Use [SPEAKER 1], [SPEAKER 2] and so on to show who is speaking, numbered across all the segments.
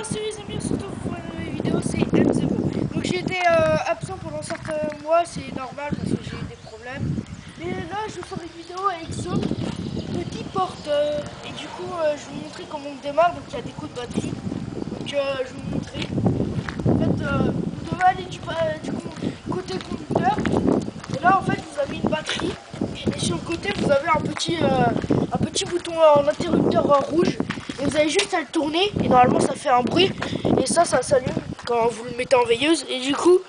[SPEAKER 1] salut les amis, on se retrouve pour une nouvelle vidéo, c'est M0. Donc j'ai été absent pendant certains mois, c'est normal parce que j'ai eu des problèmes. Mais là je vais faire une vidéo avec ce petit porteur. Et du coup je vais vous montrer comment on démarre, donc il y a des coups de batterie. Donc je vais vous montrer. En fait vous devez aller du coup, côté conducteur. Et là en fait vous avez une batterie. Et sur le côté vous avez un petit bouton en interrupteur rouge. Et vous avez juste à le tourner et normalement ça fait un bruit. Et ça s'allume quand vous le mettez en veilleuse. Et du coup,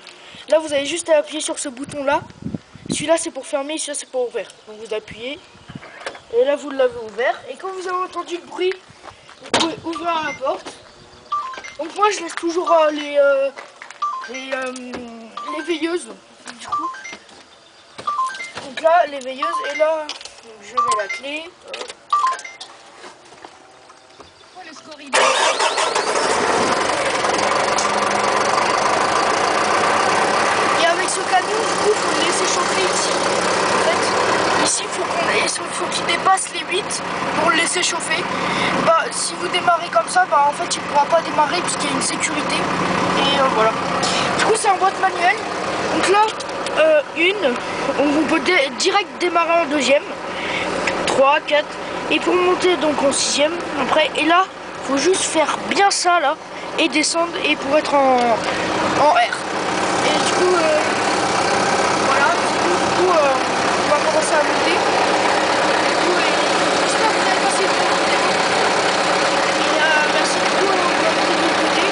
[SPEAKER 1] là vous avez juste à appuyer sur ce bouton là. Celui-là c'est pour fermer, celui-là c'est pour ouvrir. Donc vous appuyez. Et là vous l'avez ouvert. Et quand vous avez entendu le bruit, vous pouvez ouvrir la porte. Donc moi je laisse toujours les veilleuses. Du coup. Donc là les veilleuses. Et là je mets la clé. Et avec ce camion, du coup, il faut le laisser chauffer ici. En fait, ici, faut qu'il dépasse les 8 pour le laisser chauffer. Bah, si vous démarrez comme ça, bah, en fait, il ne pourra pas démarrer puisqu'il y a une sécurité. Et voilà. Du coup, c'est en boîte manuelle. Donc là, on peut direct démarrer en deuxième. 3, 4. Et pour monter donc en sixième, après, et là, faut juste faire bien ça là et descendre et pour être en R. Et du coup, voilà, du coup, on va commencer à monter. Du coup, j'espère que vous avez passé une bonne vidéo. Et merci beaucoup, on va monter de l'autre côté.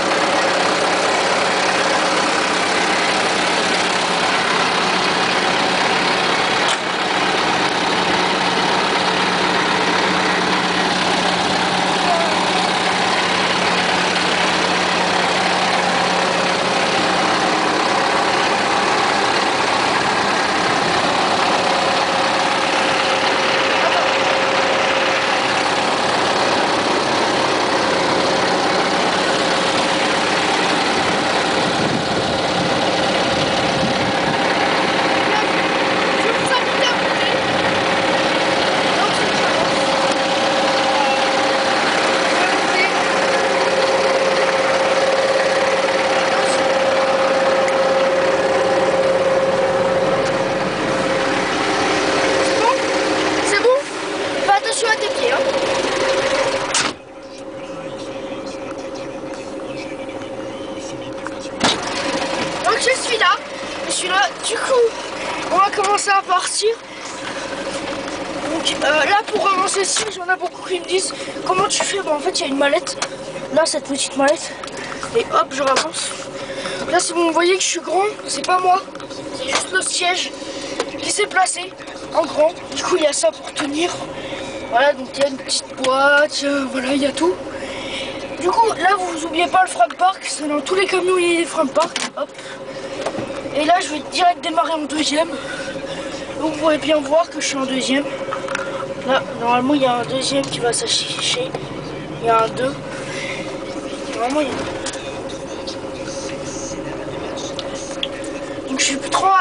[SPEAKER 1] Je suis là, du coup, on va commencer à partir. Donc là, pour avancer ici, j'en ai beaucoup qui me disent comment tu fais. Bah, en fait, il y a une mallette, là, cette petite mallette, et hop, je avance. Là, si vous voyez que je suis grand, c'est pas moi, c'est juste le siège qui s'est placé en grand. Du coup, il y a ça pour tenir. Voilà, donc il y a une petite boîte, voilà, il y a tout. Du coup, là, vous n'oubliez pas le frein de parc, c'est dans tous les camions, il y a des freins de parc. Hop. Et là, je vais direct démarrer en deuxième. Vous pourrez bien voir que je suis en deuxième. Là, normalement, il y a un deuxième qui va s'afficher. Il y a un 2. Normalement, il y a... Donc, je suis plus trop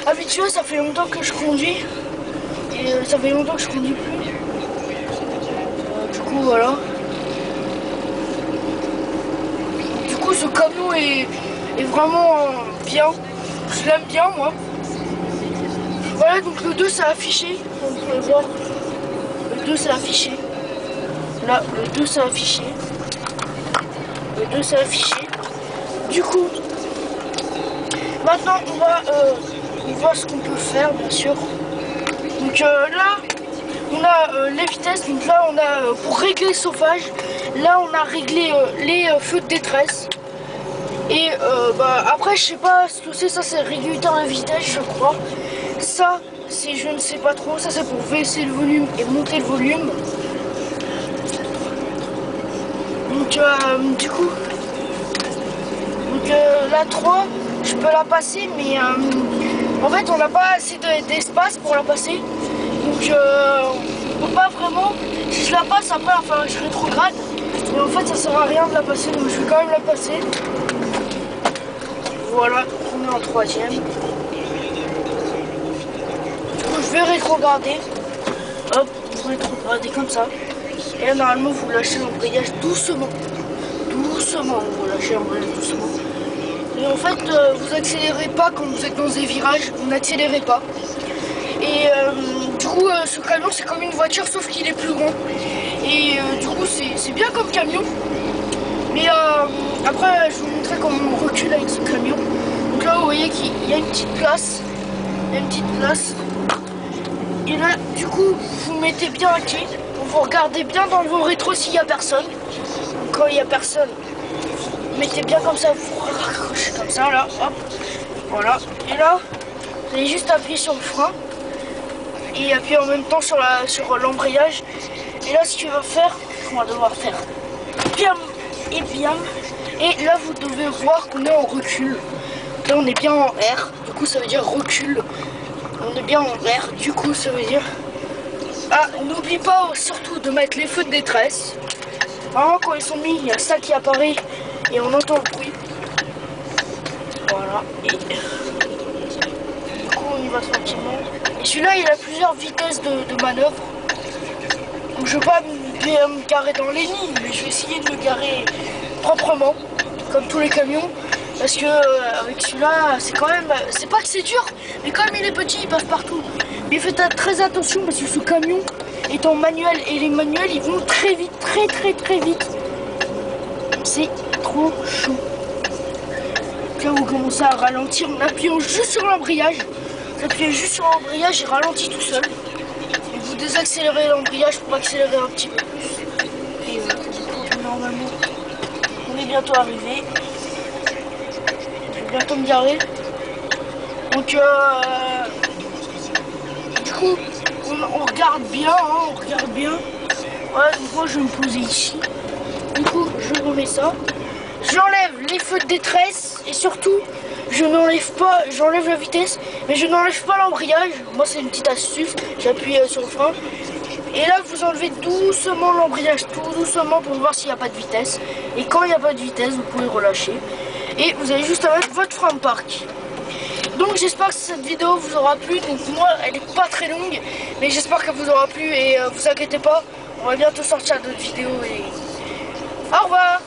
[SPEAKER 1] habitué. Ça fait longtemps que je conduis. Et ça fait longtemps que je conduis plus. Du coup, voilà. Du coup, ce camion est vraiment bien. Je l'aime bien, moi. Voilà, donc le 2 c'est affiché. Vous pouvez voir. Le 2 c'est affiché. Là, le 2 c'est affiché. Le 2 c'est affiché. Du coup, maintenant on va voir ce qu'on peut faire, bien sûr. Donc là, on a les vitesses. Donc là, on a pour régler le chauffage. Là, on a réglé les feux de détresse. Et bah, après, je sais pas ce que c'est, ça c'est régulateur de vitesse, je crois. Ça, c'est je ne sais pas trop, ça c'est pour baisser le volume et monter le volume. Donc du coup, la 3, je peux la passer, mais en fait on n'a pas assez d'espace pour la passer. Donc on peut pas vraiment, si je la passe après, enfin je rétrograde. Mais en fait ça sert à rien de la passer, donc je vais quand même la passer. Voilà, on est en troisième. Du coup, je vais rétrograder. Hop, vous rétrogradez comme ça. Et là, normalement, vous lâchez l'embrayage doucement. Doucement. doucement, vous relâchez en vrai doucement. Et en fait, vous accélérez pas quand vous êtes dans des virages, vous n'accélérez pas. Et du coup, ce camion c'est comme une voiture sauf qu'il est plus grand. Et du coup, c'est bien comme camion. Mais après, je vais vous montrer comment on recule avec ce camion. Donc là, vous voyez qu'il y a une petite place. Il y a une petite place. Et là, du coup, vous mettez bien un quai. Vous regardez bien dans vos rétros s'il n'y a personne. Donc, quand il n'y a personne, vous mettez bien comme ça, vous raccrochez comme ça, là, hop. Voilà. Et là, vous allez juste appuyer sur le frein. Et appuyer en même temps sur l'embrayage. Et là, ce qu'il va faire, on va devoir faire bien et bien. Et là, vous devez voir qu'on est en recul. Là, on est bien en R. Du coup, ça veut dire recul. On est bien en R. Du coup, ça veut dire... Ah, n'oublie pas surtout de mettre les feux de détresse. Vraiment, quand ils sont mis, il y a ça qui apparaît. Et on entend le bruit. Voilà. Et... du coup, on y va tranquillement. Et celui-là, il a plusieurs vitesses de manœuvre. Donc je ne vais pas me garer dans les lignes, mais je vais essayer de me garer proprement, comme tous les camions. Parce que avec celui-là, c'est quand même... c'est pas que c'est dur, mais comme il est petit, il passe partout. Mais faites très attention parce que ce camion est en manuel. Et les manuels, ils vont très vite, très vite. C'est trop chaud. Là, vous commencez à ralentir en appuyant juste sur l'embrayage. Vous appuyez juste sur l'embrayage, il ralentit tout seul. Et vous désaccélérez l'embrayage pour accélérer un petit peu plus. Et normalement, on est bientôt arrivé. Je vais bientôt me garer. Donc, du coup, on regarde bien, hein, on regarde bien. Ouais, donc moi je vais me poser ici. Du coup, je remets ça. J'enlève les feux de détresse et surtout, j'enlève la vitesse, mais je n'enlève pas l'embrayage. Moi, c'est une petite astuce. J'appuie sur le frein. Et là, vous enlevez doucement l'embrayage, tout doucement pour voir s'il n'y a pas de vitesse. Et quand il n'y a pas de vitesse, vous pouvez relâcher. Et vous avez juste à mettre votre frein de parc. Donc j'espère que cette vidéo vous aura plu. Donc moi, elle n'est pas très longue, mais j'espère qu'elle vous aura plu. Et vous inquiétez pas, on va bientôt sortir d'autres vidéos. Et au revoir.